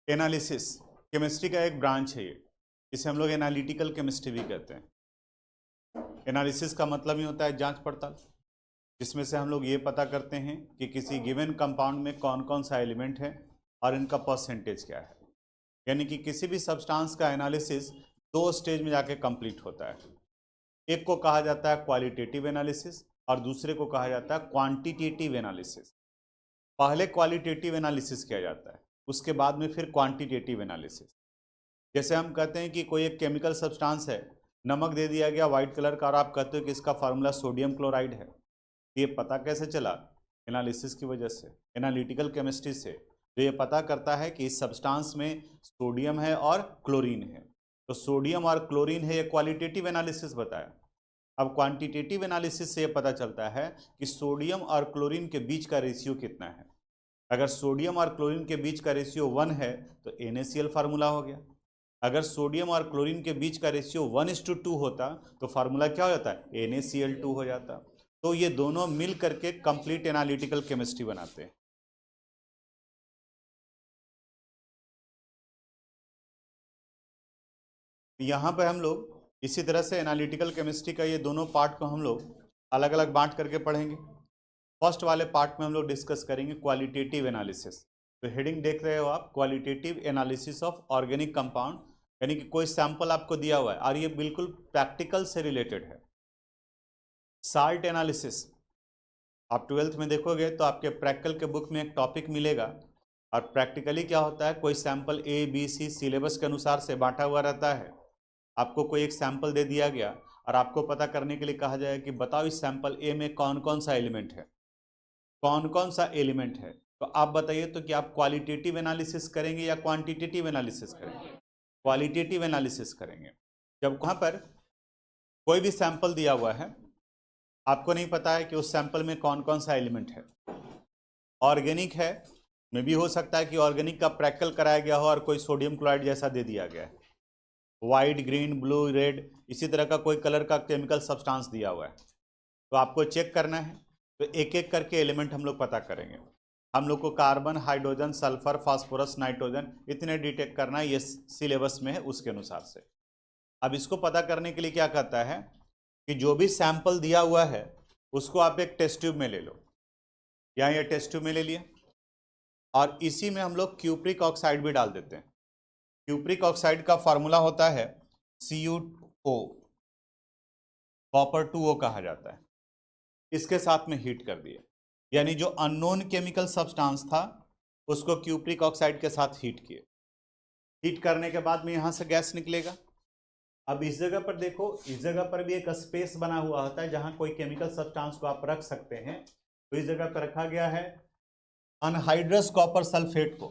Analysis chemistry का एक branch है ये, इसे हम लोग एनालिटिकल केमिस्ट्री भी कहते हैं। एनालिसिस का मतलब ही होता है जांच पड़ताल, जिसमें से हम लोग ये पता करते हैं कि किसी गिवन कंपाउंड में कौन कौन सा एलिमेंट है और इनका परसेंटेज क्या है। यानी कि किसी भी सब्सटेंस का एनालिसिस दो स्टेज में जाके कंप्लीट होता है। एक को कहा जाता है क्वालिटेटिव एनालिसिस और दूसरे को कहा जाता है क्वांटिटेटिव एनालिसिस। पहले क्वालिटेटिव एनालिसिस किया जाता है, उसके बाद में फिर क्वांटिटेटिव एनालिसिस। जैसे हम कहते हैं कि कोई एक केमिकल सब्सटेंस है, नमक दे दिया गया वाइट कलर का और आप कहते हो कि इसका फार्मूला सोडियम क्लोराइड है। ये पता कैसे चला? एनालिसिस की वजह से, एनालिटिकल केमिस्ट्री से, जो ये पता करता है कि इस सब्सटेंस में सोडियम है और क्लोरीन है। तो सोडियम और क्लोरीन है, ये क्वालिटेटिव एनालिसिस बताया। अब क्वांटिटेटिव एनालिसिस से ये पता चलता है कि सोडियम और क्लोरीन के बीच का रेशियो कितना है। अगर सोडियम और क्लोरीन के बीच का रेशियो 1 है तो NaCl फार्मूला हो गया। अगर सोडियम और क्लोरीन के बीच का रेशियो 1:2 होता तो फार्मूला क्या हो जाता है? NaCl2 हो जाता। तो ये दोनों मिल करके कंप्लीट एनालिटिकल केमिस्ट्री बनाते हैं। यहाँ पे हम लोग इसी तरह से एनालिटिकल केमिस्ट्री का ये दोनों पार्ट को हम लोग अलग अलग बांट करके पढ़ेंगे। फर्स्ट वाले पार्ट में हम लोग डिस्कस करेंगे क्वालिटेटिव एनालिसिस। तो हेडिंग देख रहे हो आप, qualitative analysis of organic compound, यानी कि कोई सैंपल आपको दिया हुआ है और ये बिल्कुल प्रैक्टिकल से रिलेटेड है। साल्ट एनालिसिस आप 12th में देखोगे तो आपके प्रैक्टिकल के बुक में एक टॉपिक मिलेगा, और प्रैक्टिकली क्या होता है, कोई sample A, B, C syllabus के अनुसार से बांटा हुआ रहता है। आपको कोई एक सैंपल दे दिया गया और आपको पता करने के लिए कहा जाए कि बताओ इस सैंपल A में कौन कौन सा एलिमेंट है, कौन कौन सा एलिमेंट है। तो आप बताइए तो कि आप क्वालिटेटिव एनालिसिस करेंगे या क्वांटिटेटिव एनालिसिस करेंगे? क्वालिटेटिव एनालिसिस करेंगे। जब वहाँ पर कोई भी सैंपल दिया हुआ है, आपको नहीं पता है कि उस सैंपल में कौन कौन सा एलिमेंट है। ऑर्गेनिक है, में भी हो सकता है कि ऑर्गेनिक का प्रैक्टिकल कराया गया हो और कोई सोडियम क्लोराइड जैसा दे दिया गया है, वाइट, ग्रीन, ब्लू, रेड, इसी तरह का कोई कलर का केमिकल सब्सटेंस दिया हुआ है। तो आपको चेक करना है, तो एक एक करके एलिमेंट हम लोग पता करेंगे। हम लोग को carbon, hydrogen, sulphur, phosphorus, nitrogen इतने डिटेक्ट करना है, ये सिलेबस में है उसके अनुसार से। अब इसको पता करने के लिए क्या कहता है कि जो भी सैंपल दिया हुआ है उसको आप एक टेस्ट ट्यूब में ले लो। यहाँ ये टेस्ट ट्यूब में ले लिए और इसी में हम लोग क्यूप्रिक ऑक्साइड भी डाल देते हैं। क्यूप्रिक ऑक्साइड का फार्मूला होता है CuO, कॉपर 2O कहा जाता है। इसके साथ में हीट कर दिए, यानी जो अननोन केमिकल सब्सटेंस था उसको क्यूप्रिक ऑक्साइड के साथ हीट किए। हीट करने के बाद में यहाँ से गैस निकलेगा। अब इस जगह पर देखो, इस जगह पर भी एक स्पेस बना हुआ होता है जहां कोई केमिकल सब्सटेंस को आप रख सकते हैं। तो इस जगह पर रखा गया है अनहाइड्रस कॉपर सल्फेट को।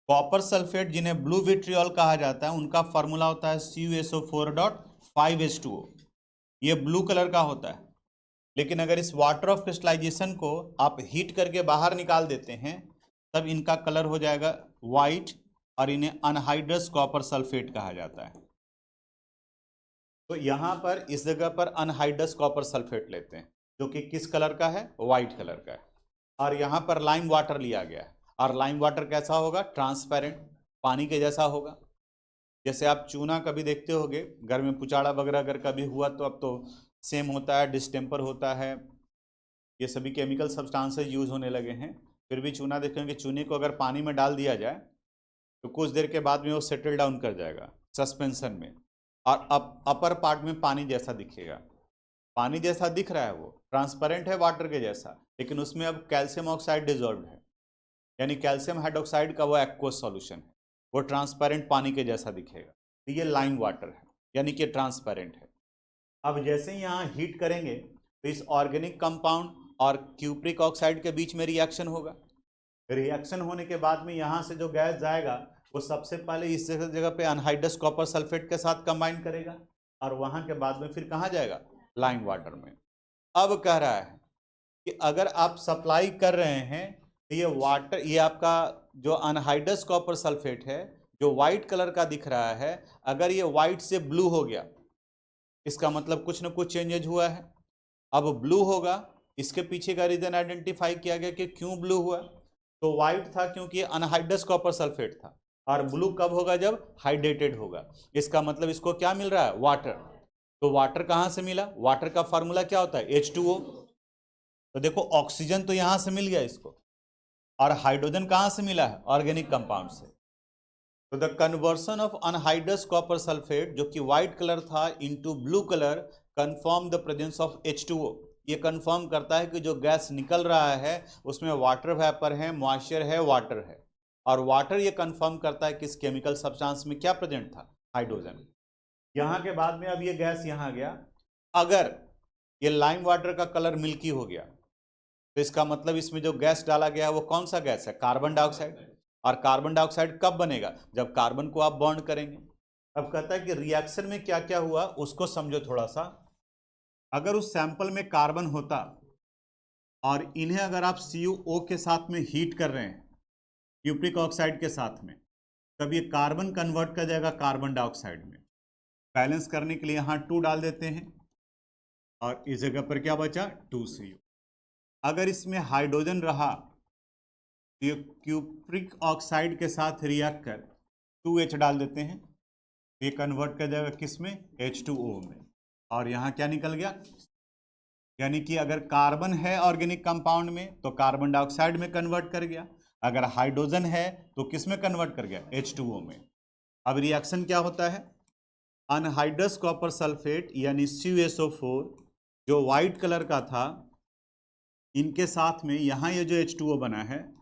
कॉपर सल्फेट जिन्हें ब्लू विट्रियोल कहा जाता है, उनका फॉर्मूला होता है CuSO4.5H2O। ये ब्लू कलर का होता है, लेकिन अगर इस वाटर ऑफ क्रिस्टलाइजेशन को आप हीट करके बाहर निकाल देते हैं तब इनका कलर हो जाएगा वाइट और इन्हें अनहाइड्रस कॉपर सल्फेट कहा जाता है। तो यहाँ पर इस जगह पर अनहाइड्रस कॉपर सल्फेट लेते हैं जो कि किस कलर का है? वाइट कलर का है। और यहाँ पर लाइम वाटर लिया गया है, और लाइम वाटर कैसा होगा? ट्रांसपेरेंट, पानी के जैसा होगा। जैसे आप चूना कभी देखते होगे घर में, पुचाड़ा वगैरह अगर कभी हुआ तो अब तो सेम होता है, डिस्टेम्पर होता है, ये सभी केमिकल सब्सटेंसेस यूज होने लगे हैं। फिर भी चूना देखेंगे, चूने को अगर पानी में डाल दिया जाए तो कुछ देर के बाद में वो सेटल डाउन कर जाएगा सस्पेंशन में, और अपर पार्ट में पानी जैसा दिखेगा। पानी जैसा दिख रहा है, वो ट्रांसपेरेंट है वाटर के जैसा, लेकिन उसमें अब कैल्शियम ऑक्साइड डिजॉल्व है, यानी कैल्शियम हाइड्रोक्साइड का वो एक्वस सॉल्यूशन है, वो ट्रांसपेरेंट पानी के जैसा दिखेगा। तो ये लाइम वाटर है, यानी कि ट्रांसपेरेंट है। अब जैसे ही यहाँ हीट करेंगे तो इस ऑर्गेनिक कंपाउंड और क्यूप्रिक ऑक्साइड के बीच में रिएक्शन होगा। रिएक्शन होने के बाद में यहाँ से जो गैस जाएगा वो सबसे पहले इस जगह पे अनहाइड्रस कॉपर सल्फेट के साथ कंबाइन करेगा, और वहाँ के बाद में फिर कहाँ जाएगा? लाइम वाटर में। अब कह रहा है कि अगर आप सप्लाई कर रहे हैं तो ये वाटर, ये आपका जो अनहाइड्रस कॉपर सल्फेट है जो वाइट कलर का दिख रहा है, अगर ये वाइट से ब्लू हो गया, इसका मतलब कुछ ना कुछ चेंजेज हुआ है। अब ब्लू होगा, इसके पीछे का रीजन आइडेंटिफाई किया गया कि क्यों ब्लू हुआ। तो व्हाइट था क्योंकि अनहाइड्रस कॉपर सल्फेट था, और ब्लू कब होगा? जब हाइड्रेटेड होगा। इसका मतलब इसको क्या मिल रहा है? वाटर। तो वाटर कहां से मिला? वाटर का फार्मूला क्या होता है? H2O। तो देखो ऑक्सीजन तो यहां से मिल गया इसको, और हाइड्रोजन कहां से मिला है? ऑर्गेनिक कंपाउंड से। तो the conversion of anhydrous copper sulphate, जो कि व्हाइट कलर था, into blue colour, confirm the presence of H2O। ये कंफर्म करता है कि जो गैस निकल रहा है उसमें वाटर वेपर है, मॉइस्चर है, वाटर है। और वाटर ये कंफर्म करता है कि इस केमिकल सब्सटेंस में क्या प्रेजेंट था? हाइड्रोजन। यहां के बाद में अब ये गैस यहां गया, अगर ये लाइम वाटर का कलर मिल्की हो गया तो इसका मतलब इसमें जो गैस डाला गया है वो कौन सा गैस है? Carbon dioxide. और कार्बन डाइऑक्साइड कब बनेगा? जब कार्बन को आप बॉन्ड करेंगे। अब कहता है कि रिएक्शन में क्या क्या हुआ उसको समझो थोड़ा सा। अगर उस सैंपल में कार्बन होता और इन्हें अगर आप CuO के साथ में हीट कर रहे हैं, क्यूप्रिक ऑक्साइड के साथ में, तब ये कार्बन कन्वर्ट कर जाएगा कार्बन डाइऑक्साइड में। बैलेंस करने के लिए यहाँ 2 डाल देते हैं, और इस जगह पर क्या बचा? 2Cu। अगर इसमें हाइड्रोजन रहा तो ये क्यूप्रिक ऑक्साइड के साथ रिएक्ट कर 2H डाल देते हैं, ये कन्वर्ट कर जाएगा किस में? H2O में। और यहाँ क्या निकल गया? यानी कि अगर कार्बन है ऑर्गेनिक कंपाउंड में तो कार्बन डाइऑक्साइड में कन्वर्ट कर गया, अगर हाइड्रोजन है तो किस में कन्वर्ट कर गया? H2O में। अब रिएक्शन क्या होता है? अनहाइड्रस कॉपर सल्फेट यानी CuSO4 जो व्हाइट कलर का था, इनके साथ में यहाँ ये जो H2O बना है,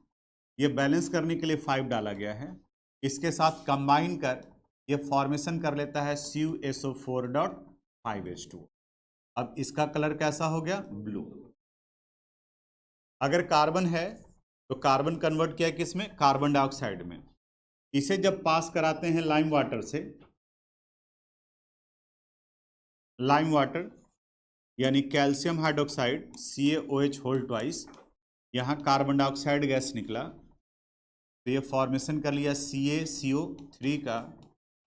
ये बैलेंस करने के लिए 5 डाला गया है, इसके साथ कंबाइन कर ये फॉर्मेशन कर लेता है CuSO4.5H2। अब इसका कलर कैसा हो गया? ब्लू। अगर कार्बन है तो कार्बन कन्वर्ट किया किस में? कार्बन डाइऑक्साइड में। इसे जब पास कराते हैं लाइम वाटर से, लाइम वाटर यानी calcium hydroxide CaOH whole twice, यहाँ कार्बन डाइऑक्साइड गैस निकला, तो ये फॉर्मेशन कर लिया CaCO3 का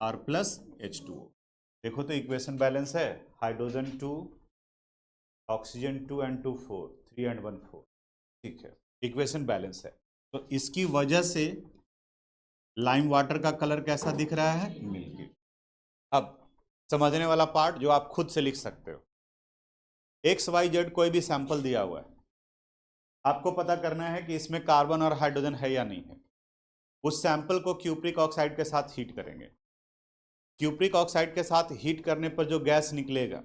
और प्लस H2O। देखो तो इक्वेशन बैलेंस है, हाइड्रोजन 2, ऑक्सीजन 2 एंड 2 4, 3 एंड 1 4। ठीक है, इक्वेशन बैलेंस है। तो इसकी वजह से लाइम वाटर का कलर कैसा दिख रहा है? मिल्की। अब समझने वाला पार्ट जो आप खुद से लिख सकते हो। XYZ कोई भी सैंपल दिया हुआ है, आपको पता करना है कि इसमें कार्बन और हाइड्रोजन है या नहीं है। उस सैंपल को क्यूप्रिक ऑक्साइड के साथ हीट करेंगे। क्यूप्रिक ऑक्साइड के साथ हीट करने पर जो गैस निकलेगा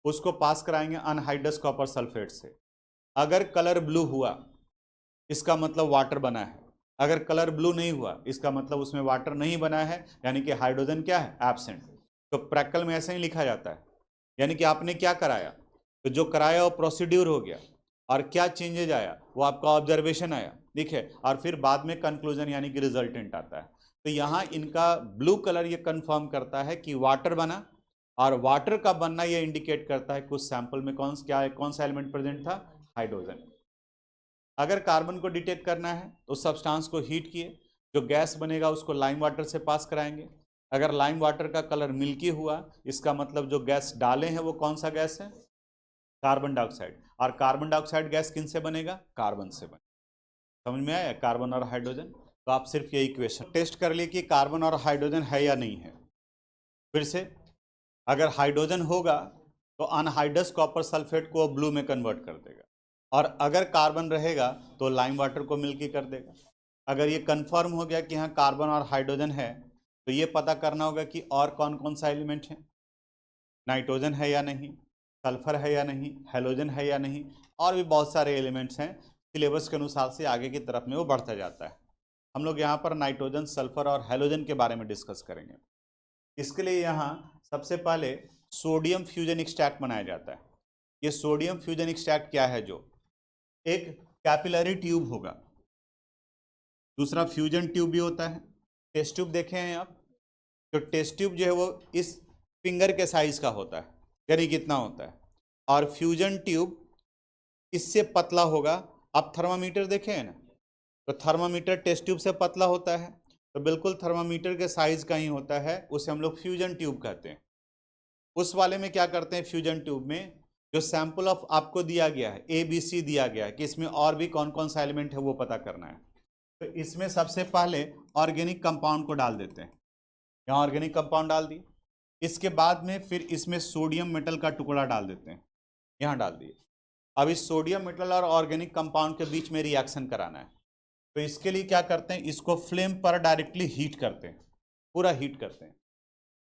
उसको पास कराएंगे अनहाइड्रस कॉपर सल्फेट से। अगर कलर ब्लू हुआ इसका मतलब वाटर बना है, अगर कलर ब्लू नहीं हुआ इसका मतलब उसमें वाटर नहीं बना है, यानी कि हाइड्रोजन क्या है? एब्सेंट। तो प्रैक्टिकल में ऐसे ही लिखा जाता है, यानी कि आपने क्या कराया, तो जो कराया वो प्रोसीड्यूर हो गया, और क्या चेंजेज आया वो आपका ऑब्जर्वेशन आया, ठीक है, और फिर बाद में कंक्लूजन यानी कि रिजल्टेंट आता है। तो यहाँ इनका ब्लू कलर ये कंफर्म करता है कि वाटर बना, और वाटर का बनना ये इंडिकेट करता है कि उस सैंपल में कौन सा एलिमेंट प्रेजेंट था? हाइड्रोजन। अगर कार्बन को डिटेक्ट करना है तो सब्सटेंस को हीट किए, जो गैस बनेगा उसको लाइम वाटर से पास कराएंगे। अगर लाइम वाटर का कलर मिल्की हुआ इसका मतलब जो गैस डाले हैं वो कौन सा गैस है? Carbon dioxide. और कार्बन डाइऑक्साइड गैस किन से बनेगा? कार्बन से बनेगा। समझ में आया? कार्बन और हाइड्रोजन। तो आप सिर्फ ये इक्वेशन टेस्ट कर लिए कि कार्बन और हाइड्रोजन है या नहीं है। फिर से, अगर हाइड्रोजन होगा तो अनहाइड्रस कॉपर सल्फेट को ब्लू में कन्वर्ट कर देगा, और अगर कार्बन रहेगा तो लाइम वाटर को मिल्की कर देगा। अगर ये कंफर्म हो गया कि हाँ कार्बन और हाइड्रोजन है, तो ये पता करना होगा कि और कौन कौन सा एलिमेंट है, नाइट्रोजन है या नहीं, सल्फर है या नहीं, हेलोजन है या नहीं, और भी बहुत सारे एलिमेंट्स हैं। सिलेबस के अनुसार से आगे की तरफ में वो बढ़ता जाता है। हम लोग यहाँ पर नाइट्रोजन, सल्फर और हेलोजन के बारे में डिस्कस करेंगे। इसके लिए यहाँ सबसे पहले सोडियम फ्यूजन एक्सट्रैक्ट बनाया जाता है। ये सोडियम फ्यूजन एक्सट्रैक्ट क्या है? जो एक कैपिलरी ट्यूब होगा, दूसरा फ्यूजन ट्यूब भी होता है। टेस्ट ट्यूब देखे हैं आप? तो टेस्ट ट्यूब जो है वो इस फिंगर के साइज का होता है, यानी कितना होता है, और फ्यूजन ट्यूब इससे पतला होगा। आप थर्मामीटर देखे हैं ना, तो थर्मामीटर टेस्ट ट्यूब से पतला होता है, तो बिल्कुल थर्मामीटर के साइज का ही होता है, उसे हम लोग फ्यूजन ट्यूब कहते हैं। उस वाले में क्या करते हैं? फ्यूजन ट्यूब में जो सैंपल ऑफ आपको दिया गया है ABC दिया गया है कि इसमें और भी कौन कौन सा एलिमेंट है वो पता करना है। तो इसमें सबसे पहले ऑर्गेनिक कंपाउंड को डाल देते हैं, यहाँ ऑर्गेनिक कंपाउंड डाल दिए। इसके बाद में फिर इसमें सोडियम मेटल का टुकड़ा डाल देते हैं, यहाँ डाल दिए। अब इस सोडियम मेटल और ऑर्गेनिक कंपाउंड के बीच में रिएक्शन कराना है, तो इसके लिए क्या करते हैं, इसको फ्लेम पर डायरेक्टली हीट करते हैं, पूरा हीट करते हैं,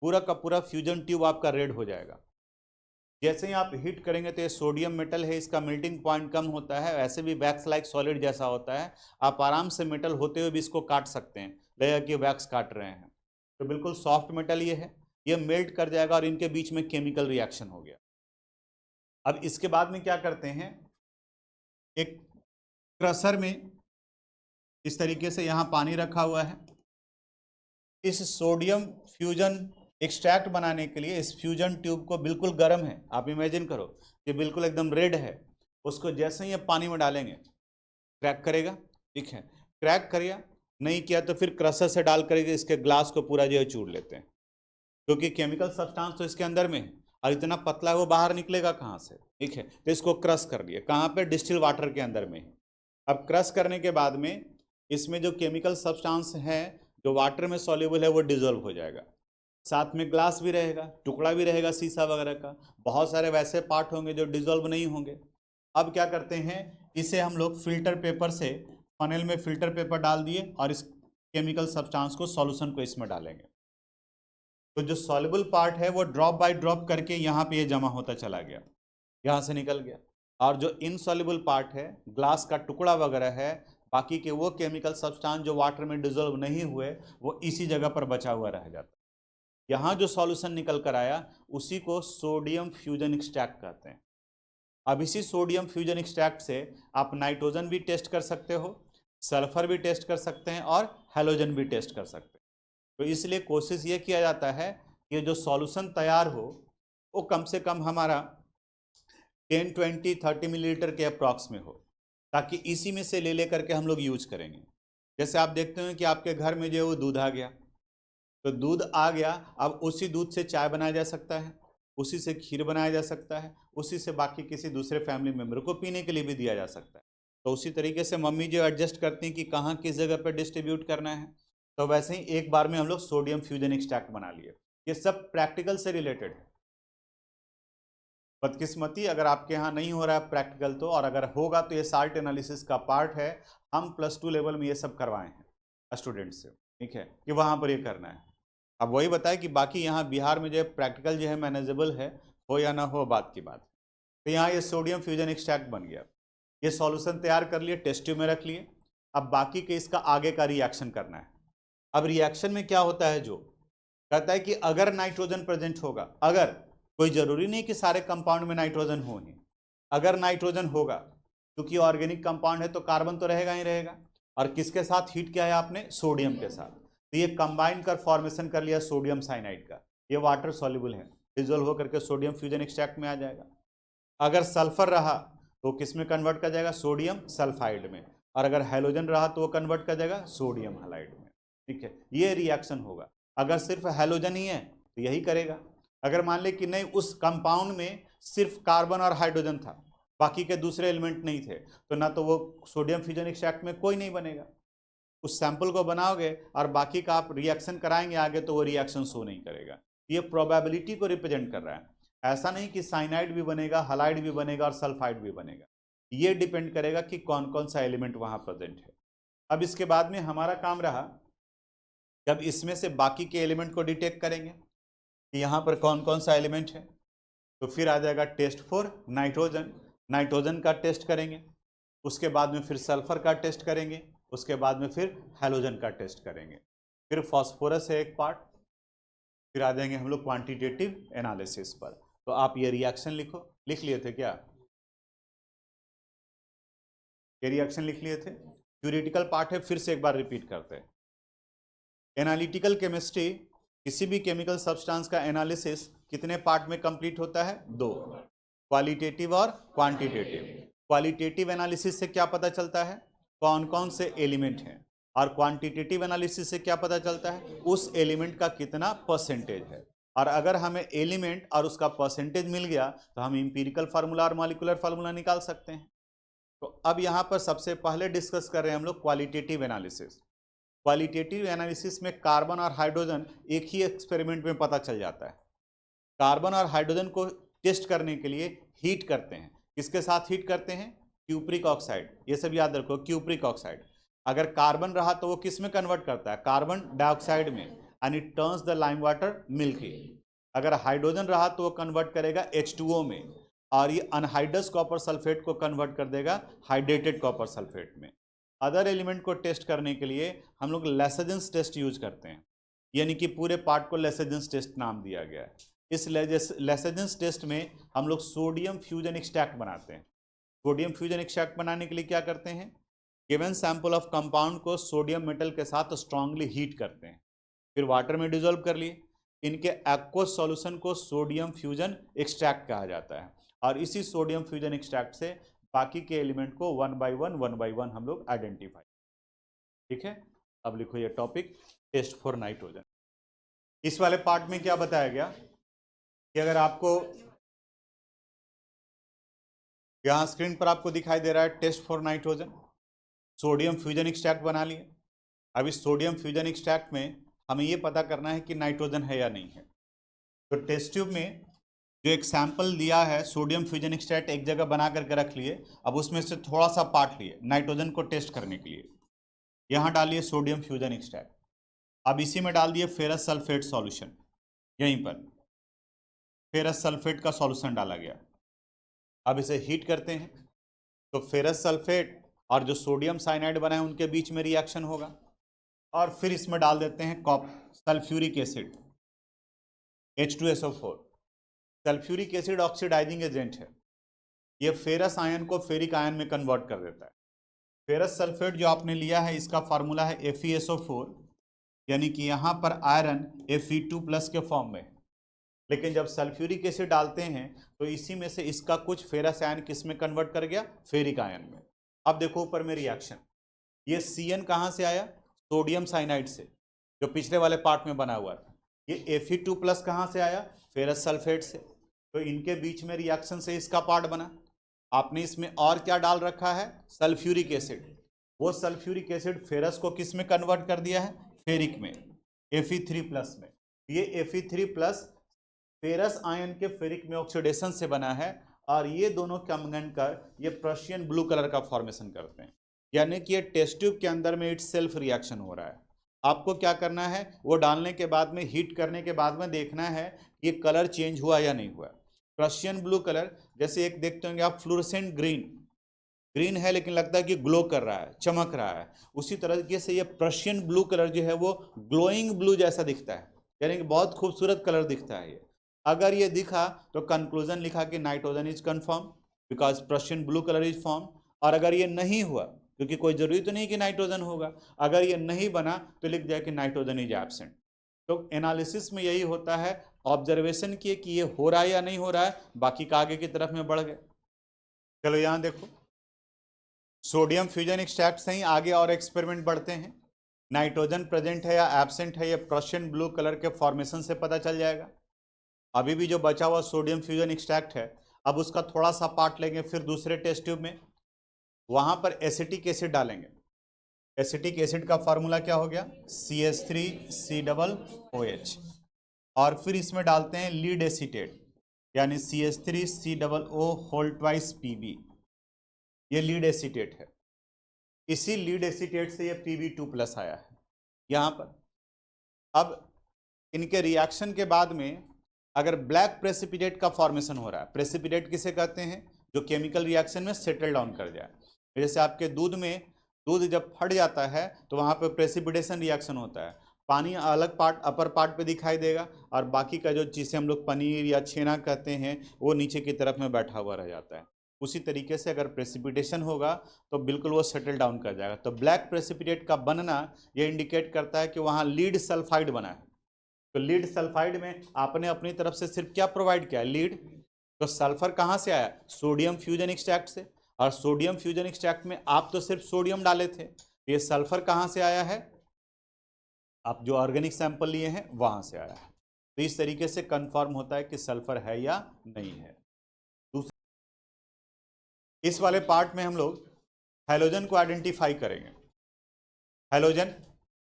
पूरा का पूरा फ्यूजन ट्यूब आपका रेड हो जाएगा। जैसे ही आप हीट करेंगे तो ये सोडियम मेटल है, इसका मेल्टिंग पॉइंट कम होता है, वैसे भी वैक्स लाइक सॉलिड जैसा होता है, आप आराम से मेटल होते हुए भी इसको काट सकते हैं, लगेगा कि वैक्स काट रहे हैं। तो बिल्कुल सॉफ्ट मेटल ये है, ये मेल्ट कर जाएगा और इनके बीच में केमिकल रिएक्शन हो गया। अब इसके बाद में क्या करते हैं, एक क्रशर में इस तरीके से यहाँ पानी रखा हुआ है, इस सोडियम फ्यूजन एक्सट्रैक्ट बनाने के लिए इस फ्यूजन ट्यूब को बिल्कुल गर्म है, आप इमेजिन करो कि बिल्कुल एकदम रेड है, उसको जैसे ही पानी में डालेंगे क्रैक करेगा, ठीक है, क्रैक करिए, नहीं किया तो फिर क्रशर से डाल करके इसके ग्लास को पूरा जो है चूर लेते हैं, क्योंकि केमिकल सब्सटेंस तो इसके अंदर में है और इतना पतला है वो बाहर निकलेगा कहाँ से, ठीक है। तो इसको क्रश कर दिए, कहाँ पे, डिस्टिल वाटर के अंदर में। अब क्रश करने के बाद में इसमें जो केमिकल सब्सटेंस है जो वाटर में सॉल्युबल है वो डिजोल्व हो जाएगा, साथ में ग्लास भी रहेगा, टुकड़ा भी रहेगा शीशा वगैरह का, बहुत सारे वैसे पार्ट होंगे जो डिजोल्व नहीं होंगे। अब क्या करते हैं, इसे हम लोग फिल्टर पेपर से, फनेल में फिल्टर पेपर डाल दिए और इस केमिकल सब्सटेंस को, सॉल्यूशन को इसमें डालेंगे, तो जो सॉल्युबल पार्ट है वो ड्रॉप बाय ड्रॉप करके यहाँ पे ये जमा होता चला गया, यहाँ से निकल गया, और जो इनसॉल्युबल पार्ट है, ग्लास का टुकड़ा वगैरह है, बाकी के वो केमिकल सब्सटेंस जो वाटर में डिजोल्व नहीं हुए वो इसी जगह पर बचा हुआ रह जाता। यहाँ जो सॉल्यूशन निकल कर आया उसी को सोडियम फ्यूजन एक्सट्रैक्ट कहते हैं। अब इसी सोडियम फ्यूजन एक्सट्रैक्ट से आप नाइट्रोजन भी टेस्ट कर सकते हो, सल्फर भी टेस्ट कर सकते हैं और हैलोजन भी टेस्ट कर सकते हैं। तो इसलिए कोशिश ये किया जाता है कि जो सॉल्यूशन तैयार हो वो कम से कम हमारा 10, 20, 30 मिलीलीटर के अप्रॉक्स में हो, ताकि इसी में से ले ले करके हम लोग यूज करेंगे। जैसे आप देखते हैं कि आपके घर में जो है वो दूध आ गया, तो दूध आ गया, अब उसी दूध से चाय बनाया जा सकता है, उसी से खीर बनाया जा सकता है, उसी से बाकी किसी दूसरे फैमिली मेम्बर को पीने के लिए भी दिया जा सकता है। तो उसी तरीके से मम्मी जो एडजस्ट करती हैं कि कहाँ किस जगह पर डिस्ट्रीब्यूट करना है, तो वैसे ही एक बार में हम लोग सोडियम फ्यूजन एक्सट्रैक्ट बना लिए। ये सब प्रैक्टिकल से रिलेटेड है। बदकिस्मती अगर आपके यहाँ नहीं हो रहा है प्रैक्टिकल तो, और अगर होगा तो ये साल्ट एनालिसिस का पार्ट है, हम +2 लेवल में ये सब करवाए हैं स्टूडेंट से, ठीक है, कि वहाँ पर ये करना है। अब वही बताए कि बाकी यहाँ बिहार में जो है प्रैक्टिकल जो है मैनेजेबल है, हो या ना हो बात की बात। तो यहाँ ये सोडियम फ्यूजन एक्सट्रैक्ट बन गया, ये सॉल्यूशन तैयार कर लिए, टेस्ट ट्यूब में रख लिए। अब बाकी के इसका आगे का रिएक्शन करना है। अब रिएक्शन में क्या होता है, जो कहता है कि अगर नाइट्रोजन प्रेजेंट होगा, अगर, कोई जरूरी नहीं कि सारे कंपाउंड में नाइट्रोजन हो ही, अगर नाइट्रोजन होगा, क्योंकि ऑर्गेनिक कंपाउंड है तो कार्बन तो रहेगा ही रहेगा, और किसके साथ हीट किया है आपने, सोडियम के साथ, तो ये कंबाइन कर फॉर्मेशन कर लिया सोडियम साइनाइड का, ये वाटर सॉल्युबल है, डिजोल्व होकर के सोडियम फ्यूजन एक्सट्रैक्ट में आ जाएगा। अगर सल्फर रहा तो किस में कन्वर्ट कर जाएगा, सोडियम सल्फाइड में, और अगर हैलोजन रहा तो वो कन्वर्ट कर जाएगा सोडियम हैलाइड में, ठीक है, ये रिएक्शन होगा। अगर सिर्फ हैलोजन ही है तो यही करेगा। अगर मान ले कि नहीं, उस कंपाउंड में सिर्फ कार्बन और हाइड्रोजन था, बाकी के दूसरे एलिमेंट नहीं थे, तो ना तो वो सोडियम फ्यूजन एक्सट्रैक्ट में कोई नहीं बनेगा। उस सैंपल को बनाओगे और बाकी का आप रिएक्शन कराएंगे आगे, तो वो रिएक्शन शो नहीं करेगा। ये प्रोबेबिलिटी को रिप्रेजेंट कर रहा है, ऐसा नहीं कि साइनाइड भी बनेगा, हलाइड भी बनेगा और सल्फाइड भी बनेगा। ये डिपेंड करेगा कि कौन कौन सा एलिमेंट वहां प्रेजेंट है। अब इसके बाद में हमारा काम रहा, जब इसमें से बाकी के एलिमेंट को डिटेक्ट करेंगे कि यहाँ पर कौन कौन सा एलिमेंट है, तो फिर आ जाएगा टेस्ट फॉर नाइट्रोजन, नाइट्रोजन का टेस्ट करेंगे, उसके बाद में फिर सल्फर का टेस्ट करेंगे, उसके बाद में फिर हैलोजन का टेस्ट करेंगे, फिर फॉस्फोरस है एक पार्ट, फिर आ जाएंगे हम लोग क्वांटिटेटिव एनालिसिस पर। तो आप ये रिएक्शन लिखो, लिख लिए थे क्या, ये रिएक्शन लिख लिए थे। थ्योरेटिकल पार्ट है, फिर से एक बार रिपीट करते हैं। एनालिटिकल केमिस्ट्री, किसी भी केमिकल सब्सटेंस का एनालिसिस कितने पार्ट में कंप्लीट होता है, 2, क्वालिटेटिव और क्वांटिटेटिव। क्वालिटेटिव एनालिसिस से क्या पता चलता है, कौन कौन से एलिमेंट हैं, और क्वांटिटेटिव एनालिसिस से क्या पता चलता है, उस एलिमेंट का कितना परसेंटेज है। और अगर हमें एलिमेंट और उसका परसेंटेज मिल गया तो हम इंपीरिकल फार्मूला और मॉलिक्यूलर फार्मूला निकाल सकते हैं। तो अब यहाँ पर सबसे पहले डिस्कस कर रहे हैं हम लोग क्वालिटेटिव एनालिसिस। क्वालिटेटिव एनालिसिस में कार्बन और हाइड्रोजन एक ही एक्सपेरिमेंट में पता चल जाता है। कार्बन और हाइड्रोजन को टेस्ट करने के लिए हीट करते हैं। किसके साथ हीट करते हैं? Cupric oxide. ये सब याद रखो, क्यूप्रिक ऑक्साइड। अगर कार्बन रहा तो वो किस में कन्वर्ट करता है? कार्बन डाइऑक्साइड में, and it turns the lime water milky. अगर हाइड्रोजन रहा तो वो कन्वर्ट करेगा H2O में, और ये अनहाइड्रस कॉपर सल्फेट को कन्वर्ट कर देगा हाइड्रेटेड कॉपर सल्फेट में। अदर एलिमेंट को टेस्ट करने के लिए हम लोग लेसेजेंस टेस्ट यूज करते हैं, यानी कि पूरे पार्ट को लेसेजेंस टेस्ट नाम दिया गया है। इस लेसेजेंस टेस्ट में हम लोग सोडियम फ्यूजन एक्सट्रैक्ट बनाते हैं। सोडियम फ्यूजन एक्सट्रैक्ट बनाने के लिए क्या करते हैं? गिवन सैंपल ऑफ कंपाउंड को सोडियम मेटल के साथ स्ट्रांगली हीट करते हैं, फिर वाटर में डिजोल्व कर लिए। इनके एक्वस सॉल्यूशन को सोडियम फ्यूजन एक्सट्रैक्ट कहा जाता है, और इसी सोडियम फ्यूजन एक्सट्रैक्ट से बाकी के एलिमेंट को वन बाय वन हम लोग आइडेंटिफाई। ठीक है, अब लिखो ये टॉपिक, टेस्ट फॉर नाइट्रोजन। इस वाले पार्ट में क्या बताया गया कि अगर आपको यहाँ स्क्रीन पर आपको दिखाई दे रहा है test for nitrogen, sodium fusion extract बना लिए। अब इस सोडियम फ्यूजन एक्सट्रैक्ट में हमें ये पता करना है कि नाइट्रोजन है या नहीं है। तो टेस्ट ट्यूब में जो एक सैंपल दिया है सोडियम फ्यूजन एक्सट्रैक्ट एक जगह बना करके रख लिए। अब उसमें से थोड़ा सा पार्ट लिए नाइट्रोजन को टेस्ट करने के लिए। यहाँ डालिए सोडियम फ्यूजन एक्सट्रैक्ट। अब इसी में डाल दिए फेरस सल्फेट सॉल्यूशन। यहीं पर फेरस सल्फेट का सॉल्यूशन डाला गया। अब इसे हीट करते हैं तो फेरस सल्फेट और जो सोडियम साइनाइड बना है उनके बीच में रिएक्शन होगा, और फिर इसमें डाल देते हैं sulphuric acid H2SO4। Sulphuric acid oxidising agent है, ये फेरस आयन को फेरिक आयन में कन्वर्ट कर देता है। फेरस सल्फेट जो आपने लिया है इसका फार्मूला है FeSO4, यानी कि यहाँ पर आयरन Fe2+ के फॉर्म में। लेकिन जब सल्फ्यूरिक एसिड डालते हैं तो इसी में से इसका कुछ फेरस आयन किस में कन्वर्ट कर गया? फेरिक आयन में। अब देखो ऊपर में रिएक्शन, ये Cn कहाँ से आया? सोडियम साइनाइड से, जो पिछले वाले पार्ट में बना हुआ था। ये Fe2+ कहाँ से आया? फेरस सल्फेट से। तो इनके बीच में रिएक्शन से इसका पार्ट बना। आपने इसमें और क्या डाल रखा है? Sulphuric acid. वो सल्फ्यूरिक एसिड फेरस को किस में कन्वर्ट कर दिया है? फेरिक में, Fe3+ में। ये Fe3+ फेरस आयन के फेरिक में ऑक्सीडेशन से बना है, और ये दोनों कम्बाइन कर ये प्रशियन ब्लू कलर का फॉर्मेशन करते हैं। यानी कि ये टेस्ट ट्यूब के अंदर में इट सेल्फ रिएक्शन हो रहा है। आपको क्या करना है? वो डालने के बाद में, हीट करने के बाद में देखना है ये कलर चेंज हुआ या नहीं हुआ। प्रशियन ब्लू कलर, जैसे एक देखते होंगे आप फ्लोरेसेंट ग्रीन है लेकिन लगता है कि ग्लो कर रहा है, चमक रहा है, उसी तरीके से ये प्रशियन ब्लू कलर जो है वो ग्लोइंग ब्लू जैसा दिखता है, यानी कि बहुत खूबसूरत कलर दिखता है ये। अगर ये दिखा तो कंक्लूजन लिखा कि nitrogen is confirm because Prussian blue colour is form. और अगर ये नहीं हुआ, क्योंकि कोई जरूरी तो नहीं कि नाइट्रोजन होगा, अगर ये नहीं बना तो लिख दिया कि नाइट्रोजन इज एब्सेंट। तो एनालिसिस में यही होता है, ऑब्जर्वेशन किए कि ये हो रहा है या नहीं हो रहा है, बाकी का आगे की तरफ में बढ़ गए। चलो यहाँ देखो, सोडियम फ्यूजन एक्सट्रैक्ट से ही आगे और एक्सपेरिमेंट बढ़ते हैं। नाइट्रोजन प्रेजेंट है या एब्सेंट है, ये प्रशियन ब्लू कलर के फॉर्मेशन से पता चल जाएगा। अभी भी जो बचा हुआ सोडियम फ्यूजन एक्सट्रैक्ट है, अब उसका थोड़ा सा पार्ट लेंगे फिर दूसरे टेस्ट ट्यूब में, वहां पर एसिटिक एसिड डालेंगे। एसिटिक एसिड का फार्मूला क्या हो गया? CH3COOH। और फिर इसमें डालते हैं लीड एसीटेट, यानी CH3COO2PB। ये लीड एसीटेट है, इसी लीड एसीटेट से ये Pb2+ आया है यहाँ पर। अब इनके रिएक्शन के बाद में अगर ब्लैक प्रेसिपिटेट का फॉर्मेशन हो रहा है, प्रेसिपिटेट किसे कहते हैं? जो केमिकल रिएक्शन में सेटल डाउन कर जाए। जैसे आपके दूध में, दूध जब फट जाता है तो वहाँ पे प्रेसिपिटेशन रिएक्शन होता है, पानी अलग पार्ट अपर पार्ट पे दिखाई देगा, और बाकी का जो जिसे हम लोग पनीर या छेना कहते हैं वो नीचे की तरफ में बैठा हुआ रह जाता है। उसी तरीके से अगर प्रेसिपिटेशन होगा तो बिल्कुल वो सेटल डाउन कर जाएगा। तो ब्लैक प्रेसिपिटेट का बनना ये इंडिकेट करता है कि वहाँ लीड सल्फाइड बना है। तो लीड सल्फाइड में आपने अपनी तरफ से सिर्फ क्या प्रोवाइड किया? लीड। तो सल्फर कहाँ से आया? सोडियम फ्यूजन एक्सट्रैक्ट से। और सोडियम फ्यूजन एक्सट्रैक्ट में आप तो सिर्फ सोडियम डाले थे, ये सल्फर कहाँ से आया है? आप जो ऑर्गेनिक सैंपल लिए हैं वहां से आया है। तो इस तरीके से कंफर्म होता है कि सल्फर है या नहीं है। इस वाले पार्ट में हम लोग हैलोजन को आइडेंटिफाई करेंगे। हैलोजन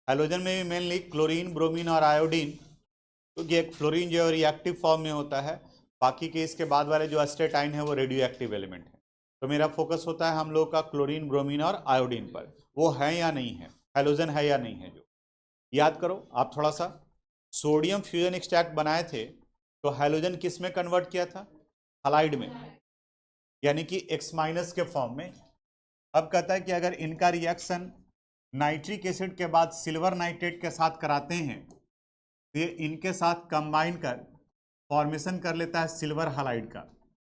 हैलोजन में मेनली क्लोरीन, ब्रोमीन और आयोडीन, क्योंकि एक फ्लोरीन जो है रिएक्टिव फॉर्म में होता है, बाकी के इसके बाद वाले जो एस्टेटाइन है वो रेडियो एक्टिव एलिमेंट है। तो मेरा फोकस होता है हम लोग का क्लोरीन, ब्रोमीन और आयोडीन पर, वो है या नहीं है, हैलोजन है या नहीं है। जो याद करो आप थोड़ा सा, सोडियम फ्यूजन एक्सट्रैक्ट बनाए थे तो हैलोजन किस में कन्वर्ट किया था, हलाइड में, यानी कि X- के फॉर्म में। अब कहता है कि अगर इनका रिएक्शन नाइट्रिक एसिड के बाद सिल्वर नाइट्रेट के साथ कराते हैं तो ये इनके साथ कंबाइन कर फॉर्मेशन कर लेता है सिल्वर हलाइड का,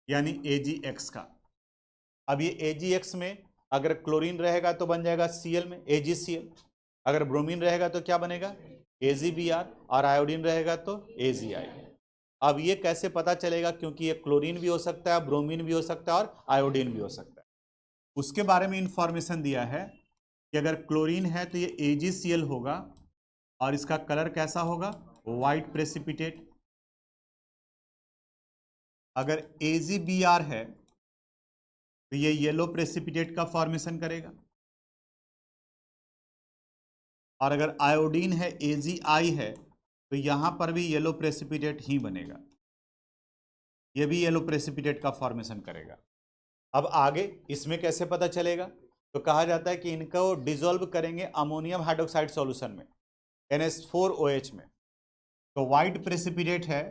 यानी AgX का। अब ये AgX में अगर क्लोरीन रहेगा तो बन जाएगा Cl में AgCl, अगर ब्रोमीन रहेगा तो क्या बनेगा AgBr, और आयोडीन रहेगा तो AgI। अब ये कैसे पता चलेगा, क्योंकि ये क्लोरीन भी हो सकता है, ब्रोमीन भी हो सकता है और आयोडीन भी हो सकता है। उसके बारे में इंफॉर्मेशन दिया है कि अगर क्लोरीन है तो ये AgCl होगा और इसका कलर कैसा होगा, वाइट प्रेसिपिटेट। अगर AgBr है तो ये येलो प्रेसिपिटेट का फॉर्मेशन करेगा, और अगर आयोडीन है AgI है तो यहां पर भी येलो प्रेसिपिटेट ही बनेगा, ये भी येलो प्रेसिपिटेट का फॉर्मेशन करेगा। अब आगे इसमें कैसे पता चलेगा, तो कहा जाता है कि इनको डिसॉल्व करेंगे अमोनियम हाइड्रोक्साइड सॉल्यूशन में NH4OH में, तो वाइट प्रेसिपिटेट है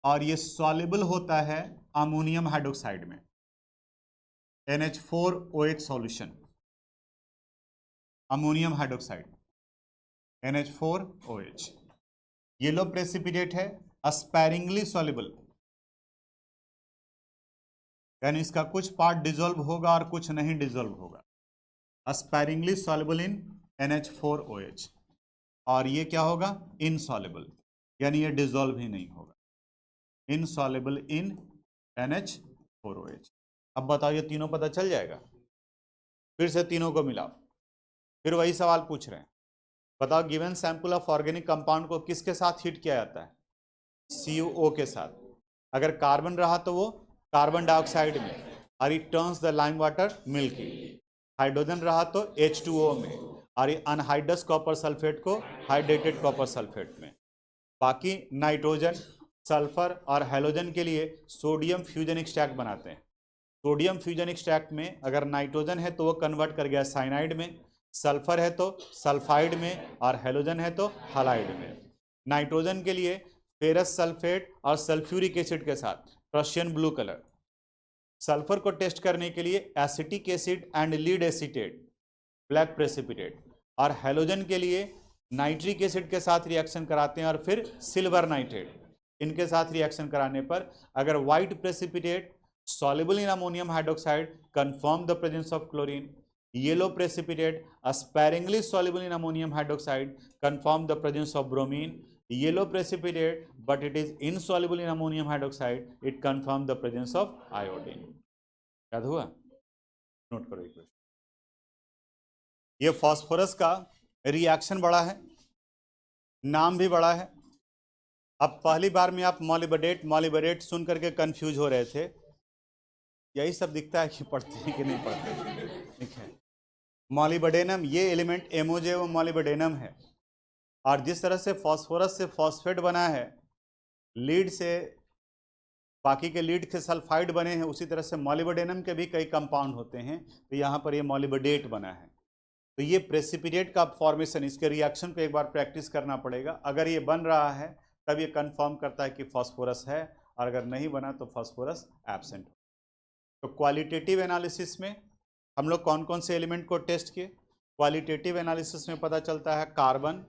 और ये सॉल्युबल होता है अमोनियम हाइड्रोक्साइड में, NH4OH solution, ammonium hydroxide NH4OH। Yellow precipitate है स्पैरिंगली सॉल्युबल, यानी इसका कुछ पार्ट डिसॉल्व होगा और कुछ नहीं डिसॉल्व होगा, स्पैरिंगली सॉल्युबल इन NH4OH। और ये क्या होगा, इनसॉल्युबल, यानी ये डिसॉल्व ही नहीं होगा, इनसॉल्युबल इन NH4OH। अब बताओ ये तीनों पता चल जाएगा, फिर से तीनों को मिलाओ, फिर वही सवाल पूछ रहे हैं। बताओ given sample of organic compound को किसके साथ हीट किया जाता है, CuO के साथ। अगर कार्बन रहा तो वो कार्बन डाइऑक्साइड में, और it turns the lime water milky. Hydrogen रहा तो H2O में, और ये अनहाइड्रस कॉपर सल्फेट को हाइड्रेटेड कॉपर सल्फेट में। बाकी नाइट्रोजन, सल्फर और हैलोजन के लिए सोडियम फ्यूजन एक्सट्रैक्ट बनाते हैं। सोडियम फ्यूजन एक्सट्रैक्ट में अगर नाइट्रोजन है तो वो कन्वर्ट कर गया साइनाइड में, सल्फर है तो सल्फाइड में, और हैलोजन है तो हलाइड में। नाइट्रोजन के लिए फेरस सल्फेट और सल्फ्यूरिक एसिड के साथ प्रशियन ब्लू कलर। सल्फर को टेस्ट करने के लिए acetic acid and lead acetate, black precipitate. और हैलोजन के लिए नाइट्रिक एसिड के साथ रिएक्शन कराते हैं और फिर सिल्वर नाइट्रेट, इनके साथ रिएक्शन कराने पर अगर white precipitate soluble in ammonium hydroxide confirm the presence of chlorine, yellow precipitate sparingly soluble in ammonium hydroxide confirm the presence of bromine, yellow precipitate but it is insoluble in ammonium hydroxide, it confirm the presence of iodine। याद हुआ, note करो equation. ये phosphorus का reaction बड़ा है, नाम भी बड़ा है। अब पहली बार में आप मॉलिबडेट सुन करके कंफ्यूज हो रहे थे, यही सब दिखता है कि पढ़ते हैं कि नहीं पढ़ते। ठीक है, मॉलिबडेनम ये एलिमेंट एमोजे वो मॉलिबडेनम है, और जिस तरह से फास्फोरस से फॉस्फेट बना है, लीड से बाकी के लीड के सल्फाइड बने हैं, उसी तरह से मॉलिबडेनम के भी कई कंपाउंड होते हैं। तो यहाँ पर ये मॉलिबडेट बना है, तो ये प्रेसिपिटेट का फॉर्मेशन, इसके रिएक्शन को एक बार प्रैक्टिस करना पड़ेगा। अगर ये बन रहा है तब ये कंफर्म करता है कि फास्फोरस है, और अगर नहीं बना तो फास्फोरस एब्सेंट। तो क्वालिटेटिव एनालिसिस में हम लोग कौन कौन से एलिमेंट को टेस्ट किए। क्वालिटेटिव एनालिसिस में पता चलता है carbon,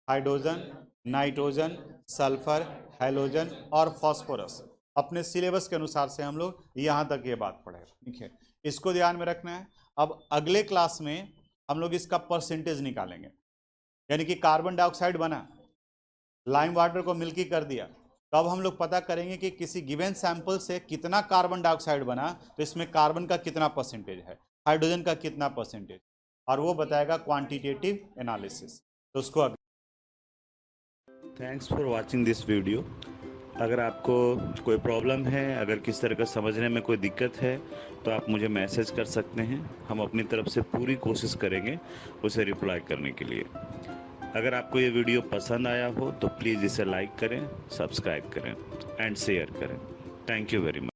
hydrogen, nitrogen, sulphur, halogen और फास्फोरस। अपने सिलेबस के अनुसार से हम लोग यहाँ तक ये बात पढ़े, ठीक है, इसको ध्यान में रखना है। अब अगले क्लास में हम लोग इसका परसेंटेज निकालेंगे, यानी कि कार्बन डाइऑक्साइड बना, लाइम वाटर को मिल्की कर दिया, तो अब हम लोग पता करेंगे कि किसी गिवन सैंपल से कितना कार्बन डाइऑक्साइड बना, तो इसमें कार्बन का कितना परसेंटेज है, हाइड्रोजन का कितना परसेंटेज, और वो बताएगा क्वांटिटेटिव एनालिसिस। तो उसको thanks for watching this video. अगर आपको कोई प्रॉब्लम है, अगर किस तरह का समझने में कोई दिक्कत है, तो आप मुझे मैसेज कर सकते हैं। हम अपनी तरफ से पूरी कोशिश करेंगे उसे रिप्लाई करने के लिए। अगर आपको ये वीडियो पसंद आया हो तो प्लीज़ इसे लाइक करें, सब्सक्राइब करें एंड शेयर करें। Thank you very much.